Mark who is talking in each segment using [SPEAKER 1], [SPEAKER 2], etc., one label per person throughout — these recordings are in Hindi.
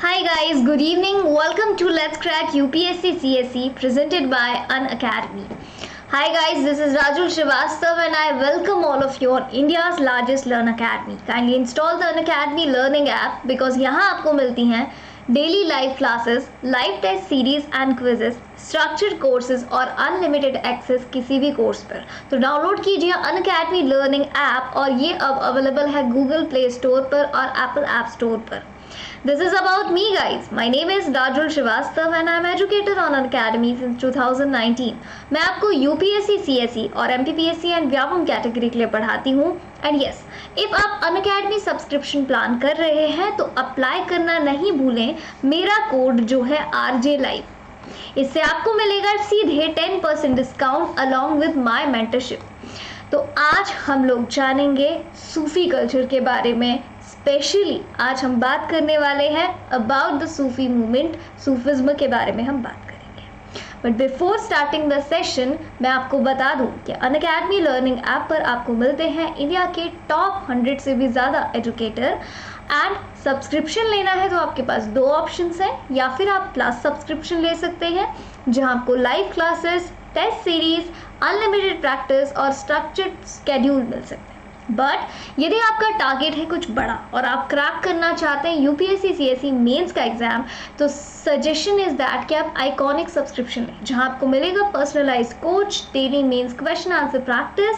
[SPEAKER 1] Hi guys, good evening. Welcome to Let's Crack UPSC CSE presented by Unacademy. Hi guys, this is Rajul Srivastav and I welcome all of you on India's largest Learn Academy. Kindly install the Unacademy Learning app because यहाँ आपको मिलती हैं daily live classes, live test series and quizzes, structured courses और अनलिमिटेड एक्सेस किसी भी कोर्स पर। तो डाउनलोड कीजिए अनअकैडमी लर्निंग ऐप और ये अब अवेलेबल है गूगल प्ले स्टोर पर और एप्पल ऐप स्टोर पर। This is about me guys. My name is Rajul Srivastav and I am educator on Unacademy since 2019. मैं आपको UPSC, CSE और MPPSC एंड व्यापम कैटेगरी के लिए पढ़ाती हूँ। एंड यस, इफ आप Unacademy सब्सक्रिप्शन प्लान कर रहे हैं तो अप्लाई करना नहीं भूलें मेरा कोड जो है RJ Live। इससे आपको मिलेगा सीधे 10% discount along with my mentorship. तो आज हम लोग जानेंगे सूफी कल्चर के बारे में। स्पेशली आज हम बात करने वाले हैं about the Sufi movement, Sufism के बारे में हम बात करेंगे। But before starting the session मैं आपको बता दूं कि अनअकैडमी लर्निंग ऐप पर आपको मिलते हैं इंडिया के टॉप 100 से भी ज़्यादा एजुकेटर। एंड सब्सक्रिप्शन लेना है तो आपके पास दो ऑप्शंस हैं, या फिर आप प्लस सब्सक्रिप्शन ले सकते हैं जहां आपको live classes, test series, unlimited practice और स्ट्रक्चर्ड स्केड्यूल मिल सकते हैं। बट यदि आपका टारगेट है कुछ बड़ा और आप क्रैक करना चाहते हैं यूपीएससी सीएसई मेंस का एग्जाम, तो सजेशन इज दैट कि आप आइकॉनिक सब्सक्रिप्शन लें जहां आपको मिलेगा personalised coach, daily mains question answer practice,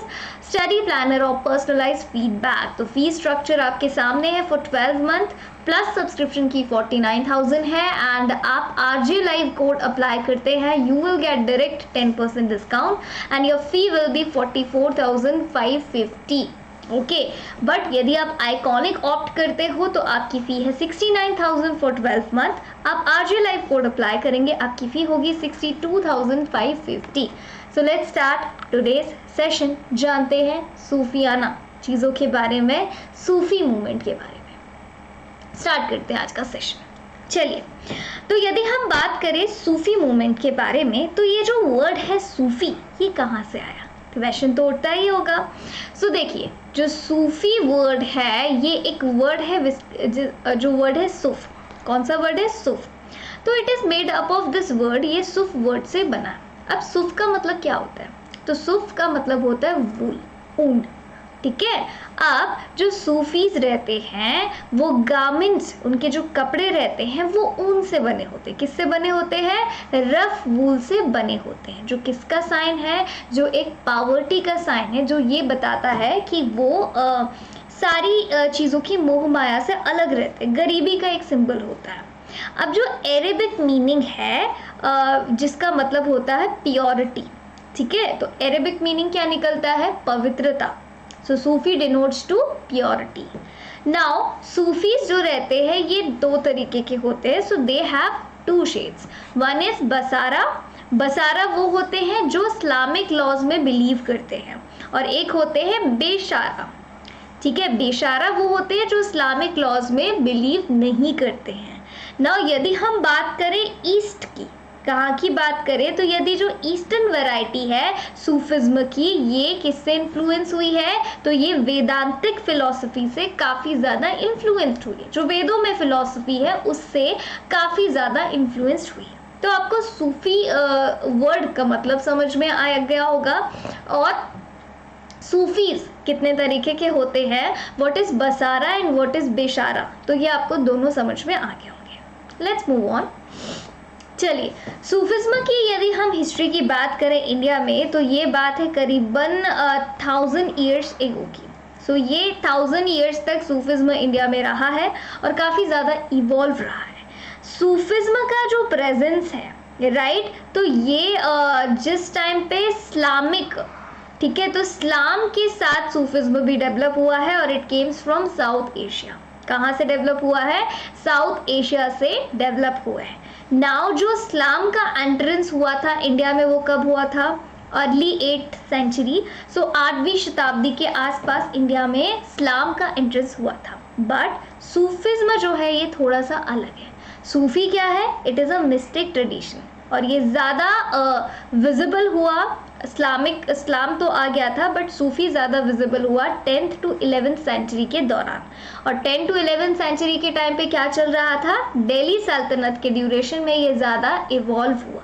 [SPEAKER 1] study planner और पर्सनलाइज्ड फीडबैक। तो फीस स्ट्रक्चर आपके सामने है फॉर 12 मंथ प्लस सब्सक्रिप्शन की 49,000 है। एंड आप RJ Live कोड अप्लाई करते हैं, you will get direct 10% discount and your fee will be 44,550। Okay, but यदि आप आइकॉनिक ऑप्ट करते हो तो आपकी फ़ी है 69,000 फॉर 12 मंथ। आप RJ Live कोड अप्लाई करेंगे, आपकी फ़ी होगी 62,550। So let's start today's session. जानते हैं सूफियाना चीज़ों के बारे में, सूफी मूवमेंट के बारे में। स्टार्ट करते हैं आज का सेशन। चलिए, तो यदि हम बात करें सूफी मूवमेंट के बारे में तो ये जो वर्ड है सूफी, ये कहाँ से आया? क्वेश्चन तो उठता ही होगा। सो देखिए, जो सूफी वर्ड है ये एक वर्ड है जो वर्ड है सुफ। कौन सा वर्ड है? सुफ। तो it is made up of this word, ये सुफ वर्ड से बना। अब सुफ का मतलब क्या होता है? तो सुफ का मतलब होता है वूल, ऊन। ठीक है। अब जो सूफीज रहते हैं वो गार्मेंट्स, उनके जो कपड़े रहते हैं वो ऊन से बने होते हैं। किससे बने होते हैं? रफ वूल से बने होते हैं। जो किसका साइन है? जो एक पावर्टी का साइन है, जो ये बताता है कि वो सारी चीज़ों की मोह माया से अलग रहते हैं। गरीबी का एक सिंबल होता है। अब जो अरेबिक मीनिंग है जिसका मतलब होता है प्योरिटी। ठीक है, तो अरेबिक मीनिंग क्या निकलता है? पवित्रता। So Sufi denotes to purity. Now Sufis जो रहते हैं ये दो तरीके के होते हैं। So they have two shades. One is बसारा। बसारा वो होते हैं जो इस्लामिक लॉज में बिलीव करते हैं, और एक होते हैं बेशारा। ठीक है, बेशारा वो होते हैं जो इस्लामिक लॉज में बिलीव नहीं करते हैं। नाउ यदि हम बात करें ईस्ट की, कहाँ की बात करें, तो यदि जो ईस्टर्न वैरायटी है सूफिज्म की, ये किससे इन्फ्लुएंस हुई है? तो ये वेदांतिक फिलॉसफी से काफ़ी ज़्यादा इन्फ्लुएंस्ड हुई है। जो वेदों में फिलॉसफी है उससे काफ़ी ज़्यादा इन्फ्लुएंस्ड हुई है। तो आपको सूफी वर्ड का मतलब समझ में आ गया होगा। और सूफीज कितने तरीके के होते हैं, व्हाट इज़ बसारा एंड व्हाट इज़ बेशारा, तो ये आपको दोनों समझ में आ गए होंगे। Let's move on. चलिए, सूफिज्म की यदि हम हिस्ट्री की बात करें इंडिया में तो ये बात है करीबन 1000 ईयर्स एगो की। सो ये 1000 ईयर्स तक सूफिज्म इंडिया में रहा है और काफ़ी ज़्यादा इवॉल्व रहा है। सूफिज्म का जो प्रेजेंस है, राइट, तो ये जिस टाइम पे इस्लामिक, ठीक है, तो इस्लाम के साथ सूफिज्म भी डेवलप हुआ है और it Kemps from south Asia. कहाँ से डेवलप हुआ है? साउथ एशिया से डेवलप हुआ है। नाउ जो इस्लाम का एंट्रेंस हुआ था इंडिया में वो कब हुआ था? Early 8th century. सो 8वीं शताब्दी के आसपास इंडिया में इस्लाम का एंट्रेंस हुआ था। बट सूफिज्म जो है ये थोड़ा सा अलग है। सूफी क्या है? It is a mistake tradition और ये ज़्यादा विजिबल हुआ इस्लाम तो आ गया था, बट सूफी ज़्यादा विजिबल हुआ 10th to 11th सेंचुरी के दौरान। और 10 to 11th सेंचुरी के टाइम पे क्या चल रहा था, दिल्ली सल्तनत के ड्यूरेशन में ये ज़्यादा इवॉल्व हुआ।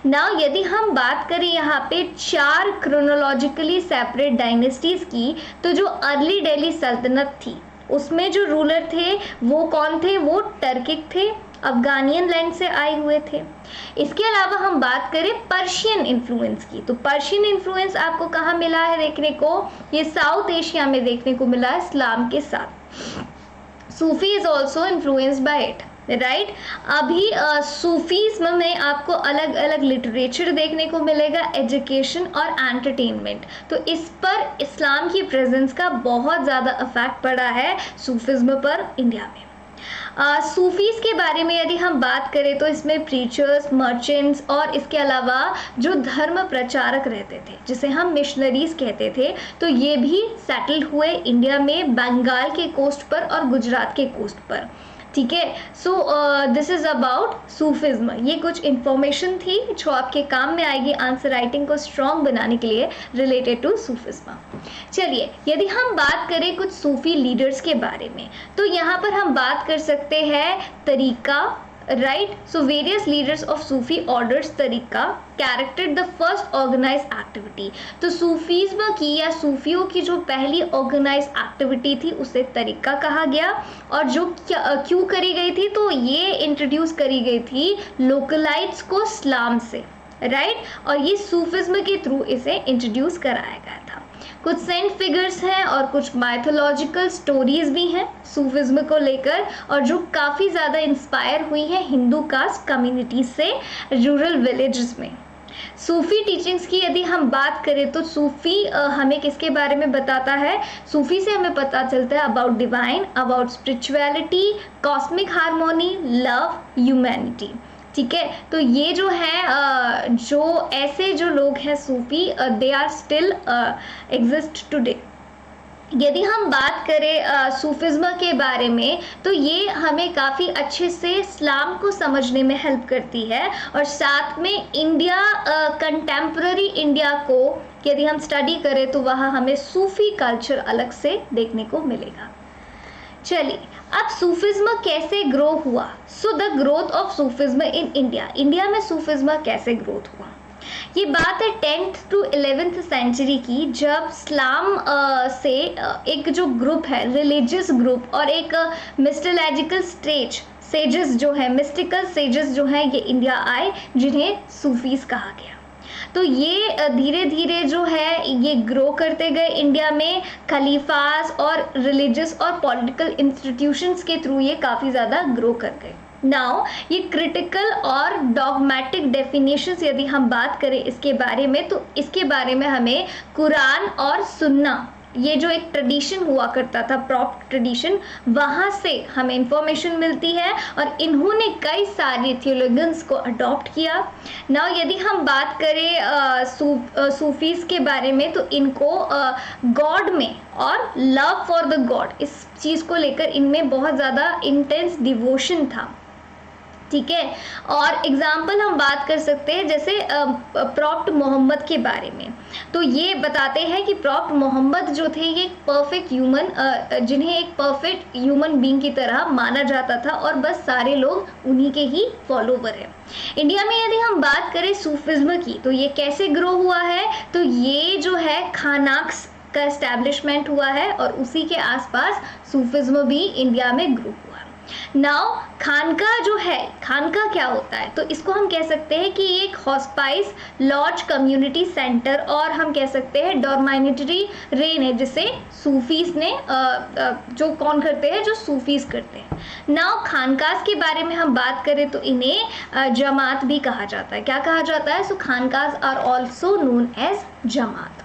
[SPEAKER 1] नाउ यदि हम बात करें यहाँ पे 4 क्रोनोलॉजिकली सेपरेट डायनेस्टीज की, तो जो अर्ली दिल्ली सल्तनत थी उसमें जो रूलर थे वो कौन थे, वो टर्किक थे, अफगानियन लैंड से आए हुए थे। इसके अलावा हम बात करें पर्शियन इन्फ्लुएंस की, तो पर्शियन इन्फ्लुएंस आपको कहाँ मिला है देखने को, ये साउथ एशिया में देखने को मिला है इस्लाम के साथ। Sufi is also influenced by it, right. अभी सूफीज्म में आपको अलग अलग लिटरेचर देखने को मिलेगा, एजुकेशन और एंटरटेनमेंट, तो इस पर इस्लाम की प्रेजेंस का बहुत ज़्यादा इफेक्ट पड़ा है सूफिज्म पर इंडिया में। सूफीज़ के बारे में यदि हम बात करें तो इसमें प्रीचर्स, मर्चेंट्स और इसके अलावा जो धर्म प्रचारक रहते थे जिसे हम मिशनरीज कहते थे, तो ये भी सेटल्ड हुए इंडिया में, बंगाल के कोस्ट पर और गुजरात के कोस्ट पर, ठीक है। So this is about Sufism. ये कुछ इंफॉर्मेशन थी जो आपके काम में आएगी आंसर राइटिंग को स्ट्रॉन्ग बनाने के लिए रिलेटेड टू सूफिज्म। चलिए यदि हम बात करें कुछ सूफी लीडर्स के बारे में, तो यहाँ पर हम बात कर सकते हैं तरीका, right. So various leaders of Sufi orders तरीका कैरेक्टर्ड द फर्स्ट ऑर्गेनाइज एक्टिविटी, तो सूफीज्म की या सूफियों की जो पहली ऑर्गेनाइज एक्टिविटी थी उसे तरीका कहा गया, और जो क्यों करी गई थी, तो ये इंट्रोड्यूस करी गई थी लोकलाइट्स को इस्लाम से, राइट, और ये सूफिज्म के थ्रू इसे इंट्रोड्यूस कराया गया था। कुछ सेंट फिगर्स हैं और कुछ माइथोलॉजिकल स्टोरीज भी हैं सूफिज्म को लेकर, और जो काफ़ी ज़्यादा इंस्पायर हुई हैं हिंदू कास्ट कम्युनिटी से रूरल विलेजेस में। सूफी टीचिंग्स की यदि हम बात करें तो सूफी हमें किसके बारे में बताता है, सूफी से हमें पता चलता है about divine, about spirituality, cosmic harmony, love, humanity, ठीक है। तो ये जो है जो ऐसे जो लोग हैं सूफी, they are still exist today. यदि हम बात करें सूफिज्म के बारे में, तो ये हमें काफ़ी अच्छे से इस्लाम को समझने में हेल्प करती है, और साथ में इंडिया, कंटेम्प्ररी इंडिया को यदि हम स्टडी करें तो वहाँ हमें सूफी कल्चर अलग से देखने को मिलेगा। चलिए अब सूफिज्म कैसे ग्रो हुआ, so the growth of Sufism in India, India में सूफिज्म कैसे ग्रोथ हुआ। ये बात है 10th to 11th सेंचुरी की, जब इस्लाम से एक जो ग्रुप है रिलीजियस ग्रुप और एक मिस्टोलॉजिकल स्टेज सेजेस जो है, मिस्टिकल सेजेस जो है, ये इंडिया आए जिन्हें सूफीज कहा गया। तो ये धीरे धीरे जो है ये ग्रो करते गए इंडिया में, खलीफास और रिलीजियस और पॉलिटिकल इंस्टीट्यूशंस के थ्रू ये काफ़ी ज़्यादा ग्रो कर गए। नाउ ये क्रिटिकल और डॉगमेटिक डेफिनेशंस यदि हम बात करें इसके बारे में, तो इसके बारे में हमें कुरान और सुन्ना, ये जो एक ट्रेडिशन हुआ करता था, प्रॉप्ट ट्रेडिशन, वहाँ से हमें इंफॉर्मेशन मिलती है, और इन्होंने कई सारे थियोलॉजियंस को अडॉप्ट किया। नाउ यदि हम बात करें सूफीज़ के बारे में, तो इनको गॉड में और लव फॉर द गॉड, इस चीज़ को लेकर इनमें बहुत ज़्यादा इंटेंस डिवोशन था, ठीक है। और एग्जाम्पल हम बात कर सकते हैं जैसे प्रॉप्ट मोहम्मद के बारे में, तो ये बताते हैं कि प्रॉप्ट मोहम्मद जो थे ये एक परफेक्ट ह्यूमन, जिन्हें एक परफेक्ट ह्यूमन बीइंग की तरह माना जाता था, और बस सारे लोग उन्हीं के ही फॉलोवर हैं। इंडिया में यदि हम बात करें सूफिज्म की, तो ये कैसे ग्रो हुआ है, तो ये जो है खानाक्स का एस्टैब्लिशमेंट हुआ है, और उसी के आसपास सूफिज्म भी इंडिया में ग्रो हुआ। नाउ खानका जो है, खानका क्या होता है, तो इसको हम कह सकते हैं कि एक हॉस्पाइस, लॉज, कम्युनिटी सेंटर, और हम कह सकते हैं डॉर्मिनेटरी रेन है, जिसे सूफीज ने जो कौन करते हैं, जो सूफीज करते हैं। नाउ खानकास के बारे में हम बात करें तो इन्हें जमात भी कहा जाता है। क्या कहा जाता है, सो खानकास आर ऑल्सो नोन एज जमात।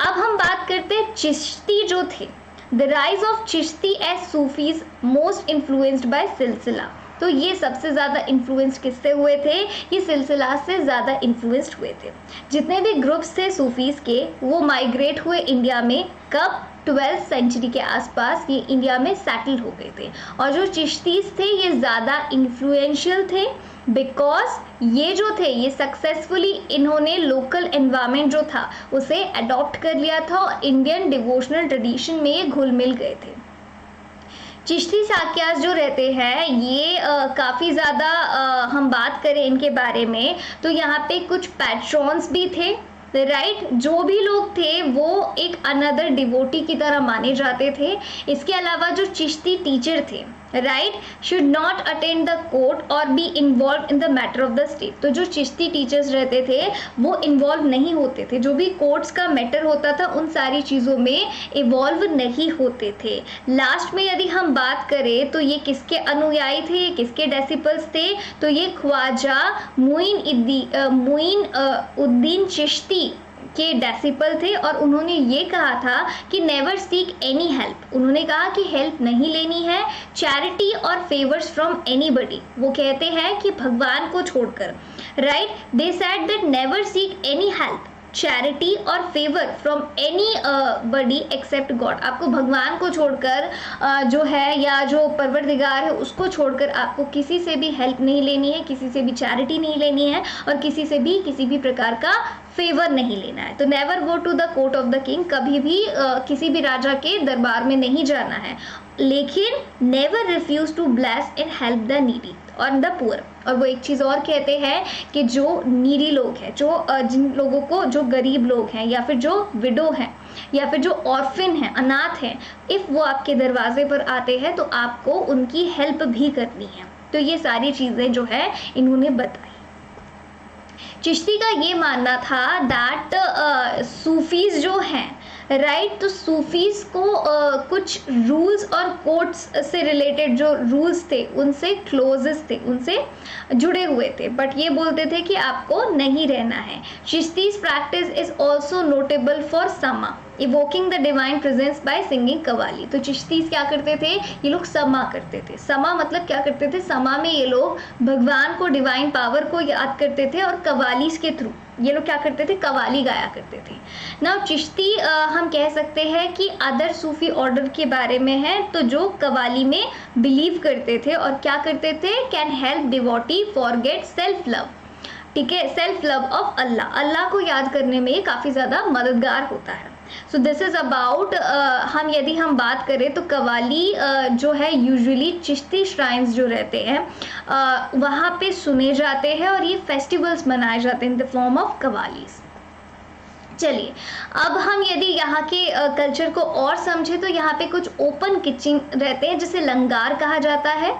[SPEAKER 1] अब हम बात करते हैं चिश्ती जो थे, the rise of Chishti as Sufis most influenced by सिलसिला, तो ये सबसे ज़्यादा इन्फ्लुएंस्ड किससे हुए थे, ये सिलसिला से ज़्यादा इन्फ्लुएंस्ड हुए थे। जितने भी ग्रुप्स थे सूफीज़ के, वो माइग्रेट हुए इंडिया में, कब, 12th सेंचुरी के आसपास ये इंडिया में सेटल हो गए थे, और जो चिश्तीज थे ये ज़्यादा इन्फ्लुएंशियल थे, बिकॉज ये जो थे ये सक्सेसफुली इन्होंने लोकल एनवायरनमेंट जो था उसे अडॉप्ट कर लिया था और इंडियन डिवोशनल ट्रेडिशन में ये घुल मिल गए थे। चिश्ती साक्यास जो रहते हैं ये काफ़ी ज़्यादा हम बात करें इनके बारे में तो यहाँ पे कुछ पैट्रॉन्स भी थे, राइट जो भी लोग थे वो एक अनदर डिवोटी की तरह माने जाते थे। इसके अलावा जो चिश्ती टीचर थे, right, should not attend the court और be involved in the matter of the state. तो जो चिश्ती टीचर्स रहते थे वो इन्वॉल्व नहीं होते थे, जो भी कोर्ट्स का मैटर होता था उन सारी चीज़ों में इवॉल्व नहीं होते थे। लास्ट में यदि हम बात करें तो ये किसके अनुयायी थे, ये किसके डेसिपल्स थे, तो ये ख्वाजा मुइन उद्दीन चिश्ती के डेसिपल थे और उन्होंने ये कहा था कि नेवर सीक एनी हेल्प। उन्होंने कहा कि हेल्प नहीं लेनी है, चैरिटी और फेवर्स फ्रॉम एनीबडी। वो कहते हैं कि भगवान को छोड़कर, right, they said that never seek any help, charity और favour from anybody except God. आपको भगवान को छोड़कर जो है या जो परवरदिगार है उसको छोड़कर आपको किसी से भी हेल्प नहीं लेनी है, किसी से भी चैरिटी नहीं लेनी है और किसी से भी किसी भी प्रकार का फेवर नहीं लेना है। तो never go to the court of the king, कभी भी किसी भी राजा के दरबार में नहीं जाना है, लेकिन never refuse to bless and help the needy और द पुअर। और वो एक चीज़ और कहते हैं कि जो नीडी लोग हैं, जो जिन लोगों को, जो गरीब लोग हैं या फिर जो विडो हैं या फिर जो ऑर्फिन हैं, अनाथ हैं, इफ़ वो आपके दरवाजे पर आते हैं तो आपको उनकी हेल्प भी करनी है। तो ये सारी चीज़ें जो है इन्होंने बताई। चिश्ती का ये मानना था दैट सूफीज़ जो हैं, राइट, तो सूफीज़ को कुछ रूल्स और कोड्स से रिलेटेड जो रूल्स थे उनसे क्लोजेस्ट थे, उनसे जुड़े हुए थे, बट ये बोलते थे कि आपको नहीं रहना है। Chishtis practice is also notable for sama evoking the divine presence by singing qawwali. तो चिश्तीज क्या करते थे, ये लोग समा करते थे। समा मतलब क्या करते थे, समा में ये लोग भगवान को, डिवाइन पावर को याद करते थे और कवालीस के थ्रू ये लोग क्या करते थे, कवाली गाया करते थे। नाउ चिश्ती हम कह सकते हैं कि अदर सूफी ऑर्डर के बारे में है, तो जो कवाली में बिलीव करते थे और क्या करते थे, can help devotee forget self love, ठीक है, सेल्फ लव ऑफ अल्लाह, अल्लाह को याद करने में ये काफ़ी ज़्यादा मददगार होता है। सो दिस इज़ अबाउट हम यदि हम बात करें तो कवाली जो है यूजुअली चिश्ती श्राइन्स जो रहते हैं वहाँ पे सुने जाते हैं और ये फेस्टिवल्स मनाए जाते हैं in the form of qawwalis. चलिए अब हम यदि यहाँ के कल्चर को और समझें तो यहाँ पे कुछ ओपन किचन रहते हैं जिसे लंगार कहा जाता है,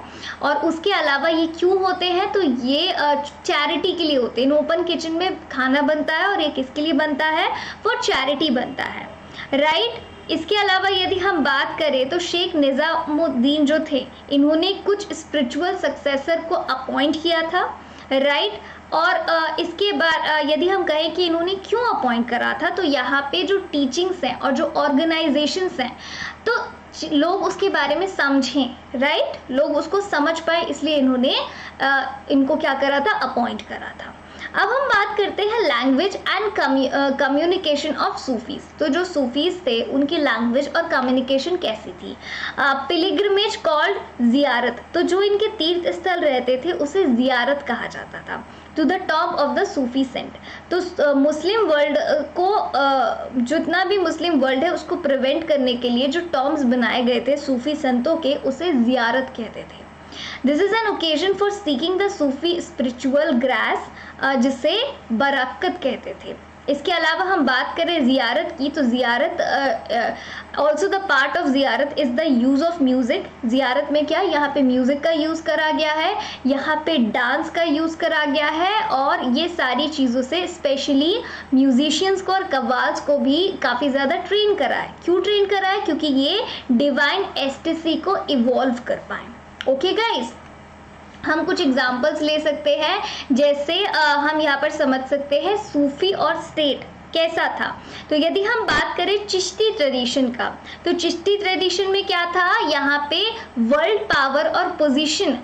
[SPEAKER 1] और उसके अलावा ये क्यों होते हैं, तो ये चैरिटी के लिए होते हैं। इन ओपन किचन में खाना बनता है और ये किसके लिए बनता है, फॉर चैरिटी बनता है, राइट। इसके अलावा यदि हम बात करें तो शेख निज़ामुद्दीन जो थे इन्होंने कुछ स्पिरिचुअल सक्सेसर को अपॉइंट किया था, राइट। और इसके बाद यदि हम कहें कि इन्होंने क्यों अपॉइंट करा था, तो यहाँ पे जो टीचिंग्स हैं और जो ऑर्गेनाइजेशंस हैं तो लोग उसके बारे में समझें, राइट, लोग उसको समझ पाए, इसलिए इन्होंने इनको क्या करा था, अपॉइंट करा था। अब हम बात करते हैं language and communication of Sufis. तो जो सूफीज थे उनकी लैंग्वेज और कम्युनिकेशन कैसी थी। पिलिग्रिमेज कॉल्ड जियारत, तो जो इनके तीर्थ स्थल रहते थे उसे जियारत कहा जाता था, to the top of the Sufi saint. तो मुस्लिम वर्ल्ड को जितना भी मुस्लिम वर्ल्ड है उसको प्रिवेंट करने के लिए जो टर्म्स बनाए गए थे सूफी संतों के, उसे जियारत कहते थे। This is an occasion for seeking the Sufi spiritual grass, जिसे बरकत कहते थे। इसके अलावा हम बात करें ज़ियारत की, तो ज़ियारत ऑल्सो द पार्ट ऑफ ज़ियारत is the use of music. ज़ियारत में क्या, यहाँ पे म्यूज़िक का यूज़ करा गया है, यहाँ पे डांस का यूज़ करा गया है, और ये सारी चीज़ों से स्पेशली म्यूजिशियंस को और कव्वाल्स को भी काफ़ी ज़्यादा ट्रेन करा है। क्यों ट्रेन करा है, क्योंकि ये डिवाइन एस्टेसी को इवॉल्व कर पाए। ओके गाइज, हम कुछ एग्जाम्पल्स ले सकते हैं, जैसे हम यहाँ पर समझ सकते हैं सूफी और स्टेट कैसा था। तो यदि हम बात करें चिश्ती ट्रेडिशन का, तो चिश्ती ट्रेडिशन में क्या था, यहाँ पे वर्ल्ड पावर और पोजीशन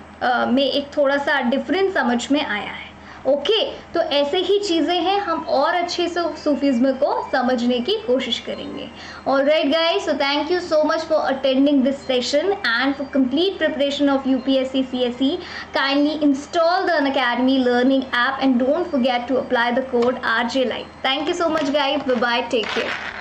[SPEAKER 1] में एक थोड़ा सा डिफरेंस समझ में आया है। ओके तो ऐसे ही चीज़ें हैं, हम और अच्छे से सूफीज़्म को समझने की कोशिश करेंगे. Alright guys, so thank you so much for attending this session, and for complete preparation of UPSC CSE, kindly install the Unacademy Learning app and don't forget to apply the code RJ Life. Thank you so much guys. Bye bye. Take care.